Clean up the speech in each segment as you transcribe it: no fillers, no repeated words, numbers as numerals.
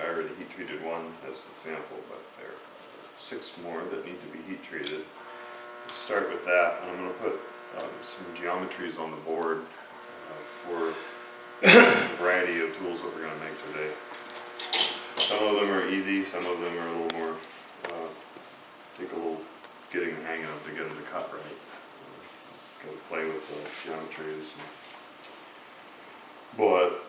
I already heat treated one as an example, but there are 6 more that need to be heat treated. Let's start with that, and I'm going to put some geometries on the board for a variety of tools that we're going to make today. Some of them are easy, some of them are a little more, take a little getting the hang of to get them to cut right. Got to play with the geometries. But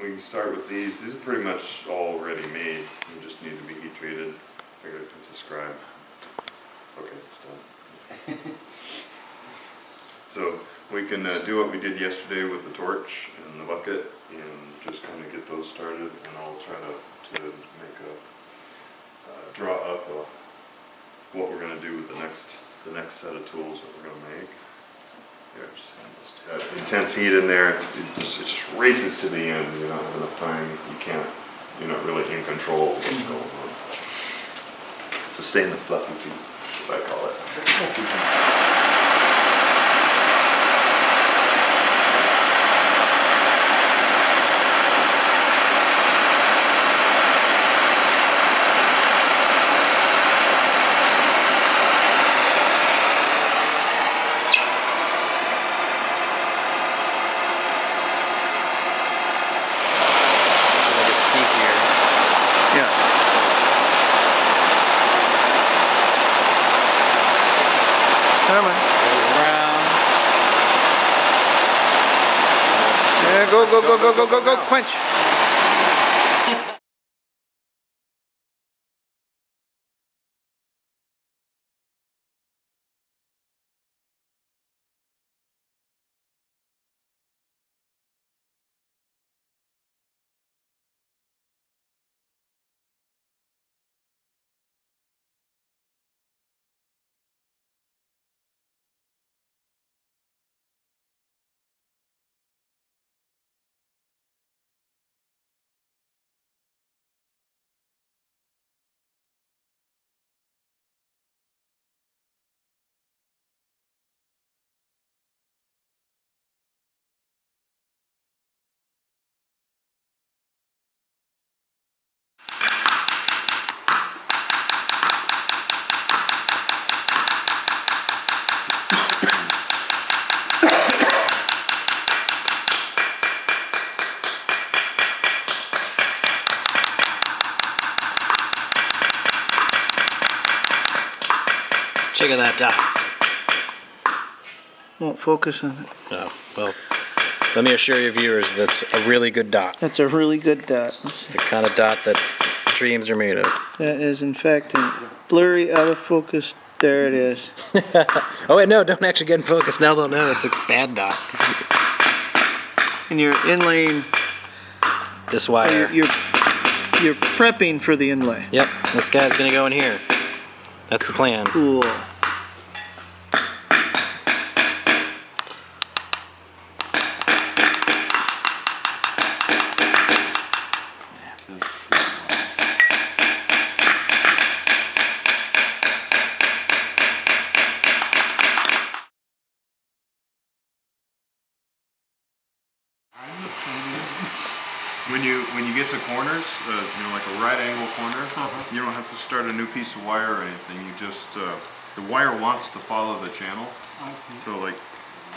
we can start with these. These are pretty much all ready made. They just need to be heat treated. Figured I could subscribe. Okay, it's done. So we can do what we did yesterday with the torch and the bucket and just kind of get those started, and I'll try to make a draw up what we're going to do with the next set of tools that we're going to make. Yeah, just got intense heat in there. It just races to the end. You don't have enough time. You're not really in control of what's going on. Sustain the fluffy feet, what I call it. Go, quench. Check out that dot. Won't focus on it. Oh, well, let me assure your viewers that's a really good dot. That's a really good dot. It's the kind of dot that dreams are made of. That is, in fact, a blurry, out of focus. There it is. Oh wait, no, don't actually get in focus. Now they'll know it's a bad dot. And you're inlaying this wire. You're prepping for the inlay. Yep, this guy's gonna go in here. That's the plan. Cool. When you get to corners, like a right angle corner, you don't have to start a new piece of wire or anything. You just the wire wants to follow the channel. I see. So like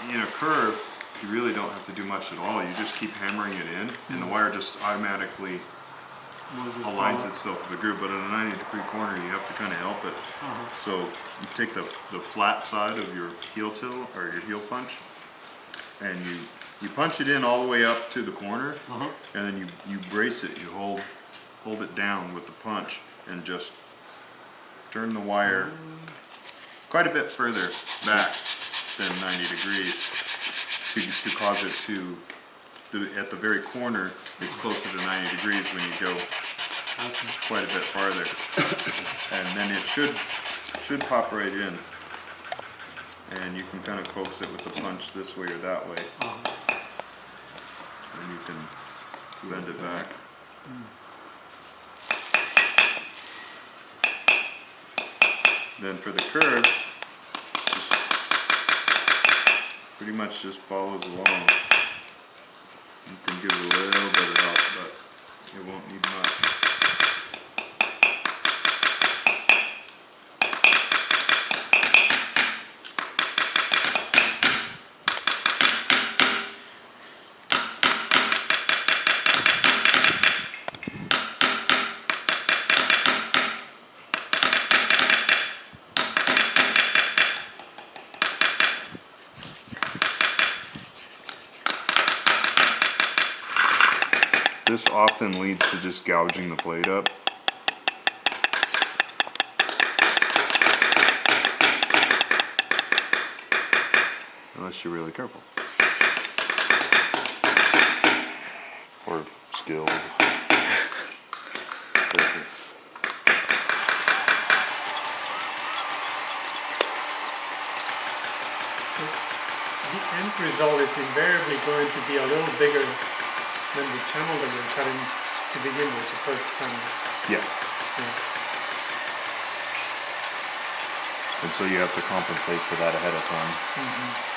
in a curve, you really don't have to do much at all. You just keep hammering it in, and the wire just automatically aligns itself with the groove. But in a 90-degree corner, you have to kind of help it. So you take the flat side of your heel till or your heel punch, and you punch it in all the way up to the corner, and then you brace it. You hold it down with the punch, and just turn the wire quite a bit further back than 90 degrees to cause it to, at the very corner, it's closer to 90 degrees when you go quite a bit farther. And then it should pop right in. And you can kind of coax it with the punch this way or that way. And you can bend it back. Then for the curve, pretty much just follows along. You can give it a little bit of help, but it won't need much. often leads to just gouging the plate up. Unless you're really careful. Or skilled. The end result is invariably going to be a little bigger than the channel that you're cutting to begin with, the first channel. Yeah. Yeah. And so you have to compensate for that ahead of time.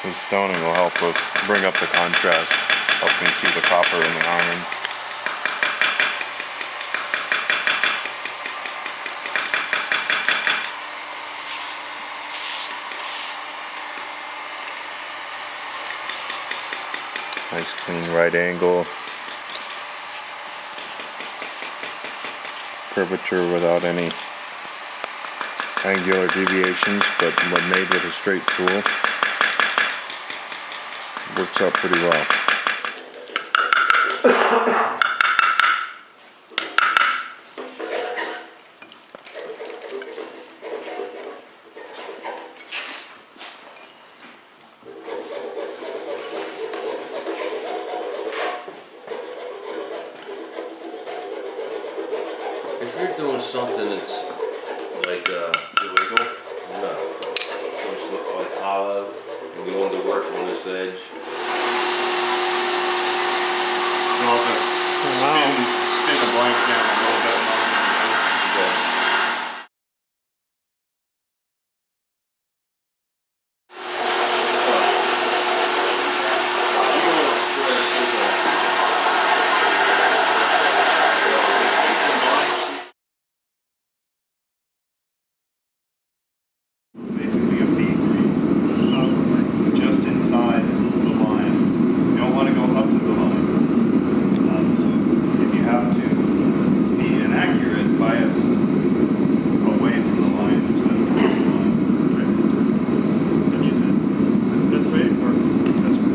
The stoning will help with bring up the contrast, helping see the copper in the iron. Nice clean right angle. Curvature without any angular deviations, but when made with a straight tool, works out pretty well. If you're doing something that's like illegal, like olive, and you want to work on this edge, Spin the blank down a little bit more. Basically a beat just inside the line. You don't want to go up to the line. So if you have to be inaccurate, bias away from the line instead of towards the line. And use it this way or this way?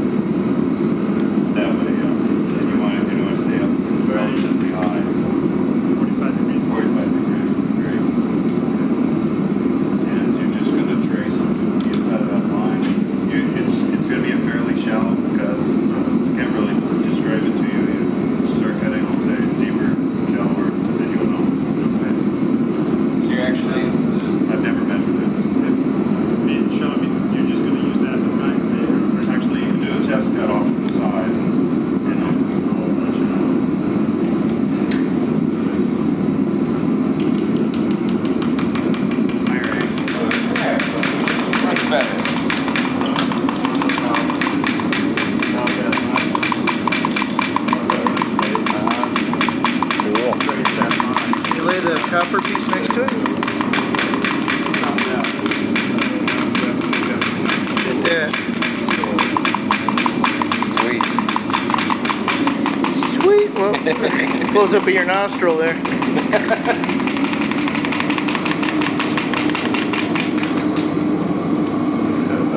That way, yeah. If you want to stay up relatively high. 45 degrees. 45 degrees would be great. And you're just going to trace the inside of that line. It's going to be a fairly shallow cut. You can't really describe it to you. You start cutting, I'll say, deeper, shallower, then you'll know. Okay. so you're actually I've never measured it. You're just going to use that as a guide. Actually, you can do a test cut off to the side. And I'll let you know. Higher angle. much better. You lay the copper piece next to it? Did that. Sweet. Sweet. Well, close up of your nostril there.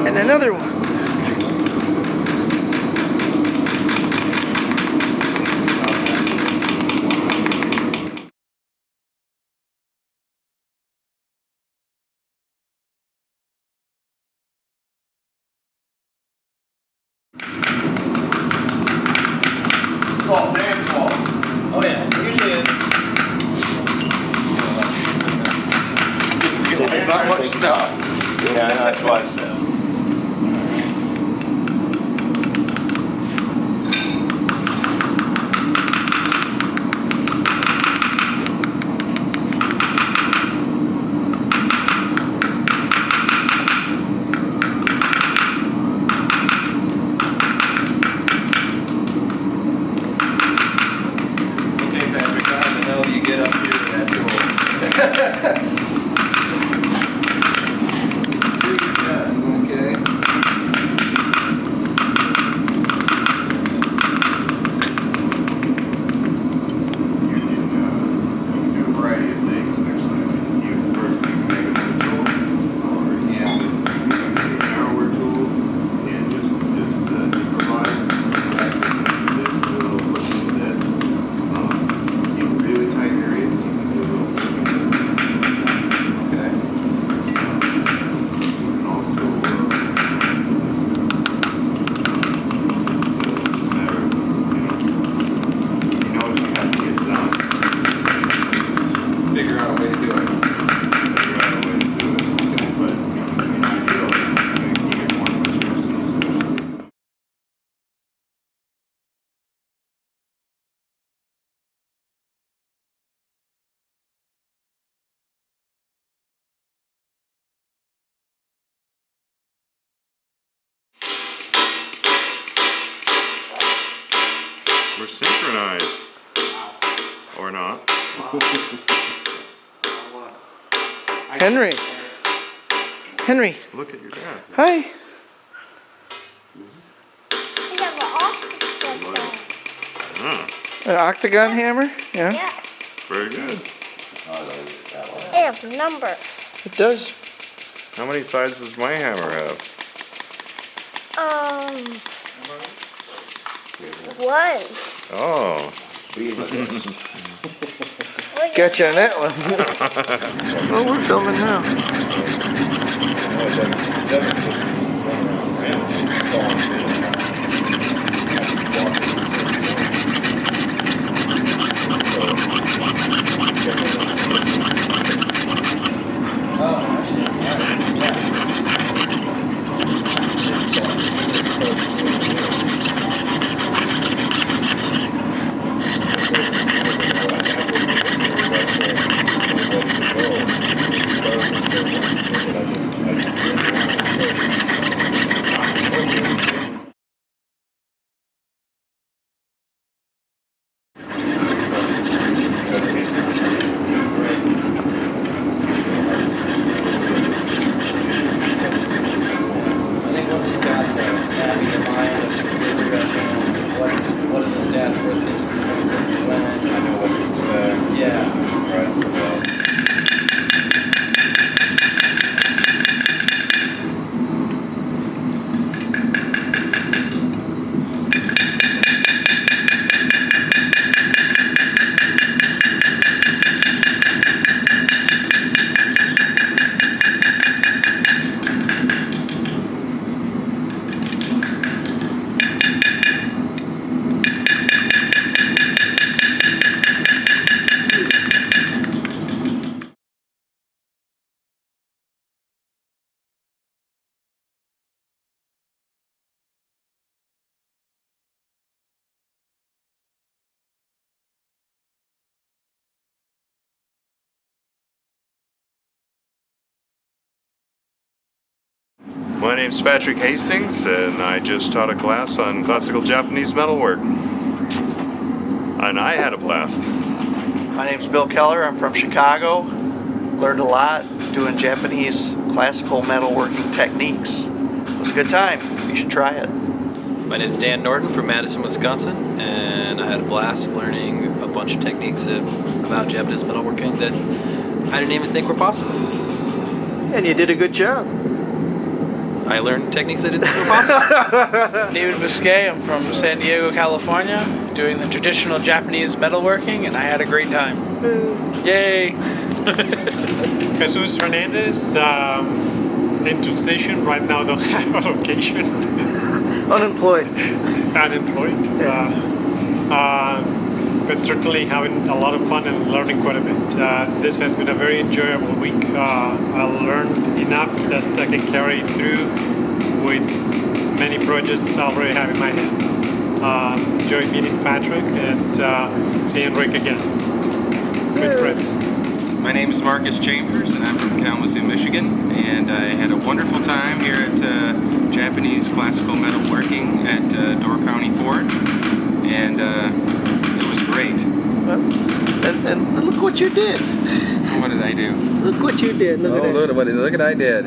And another one. Oh, dance hall. Oh yeah, usually it's not much stuff. Yeah, I know, that's why I said. We're synchronized. Or not. Henry. Henry. Look at your dad. Hi. Ah, An octagon hammer? Yeah. Yes. very good. I have numbers. It does. How many sides does my hammer have? One. Oh. Got you on that one. Well, we're filming now. I think once you've got the mapping in mind of the progression, what are the stats, what's it when, I know what to expect. Yeah. Right. My name's Patrick Hastings, and I just taught a class on classical Japanese metalwork. And I had a blast. My name's Bill Keller. I'm from Chicago. Learned a lot doing Japanese classical metalworking techniques. It was a good time. You should try it. My name's Dan Norton from Madison, Wisconsin, and I had a blast learning a bunch of techniques about Japanese metalworking that I didn't even think were possible. And you did a good job. I learned techniques I didn't think were possible. David Biscay. I'm from San Diego, California, doing the traditional Japanese metalworking, and I had a great time. Yay! Jesus Fernandez, in transition right now, don't have a location. Unemployed. Unemployed. But certainly having a lot of fun and learning quite a bit. This has been a very enjoyable week. I learned enough that I can carry through with many projects I already have in my head. Enjoyed meeting Patrick and seeing Rick again. Good friends. My name is Marcus Chambers, and I'm from Kalamazoo, Michigan, and I had a wonderful time here at Japanese Classical Metalworking at Door County Ford, and it was great. And look what you did. What did I do? Look what you did. Look at that. Look what I did.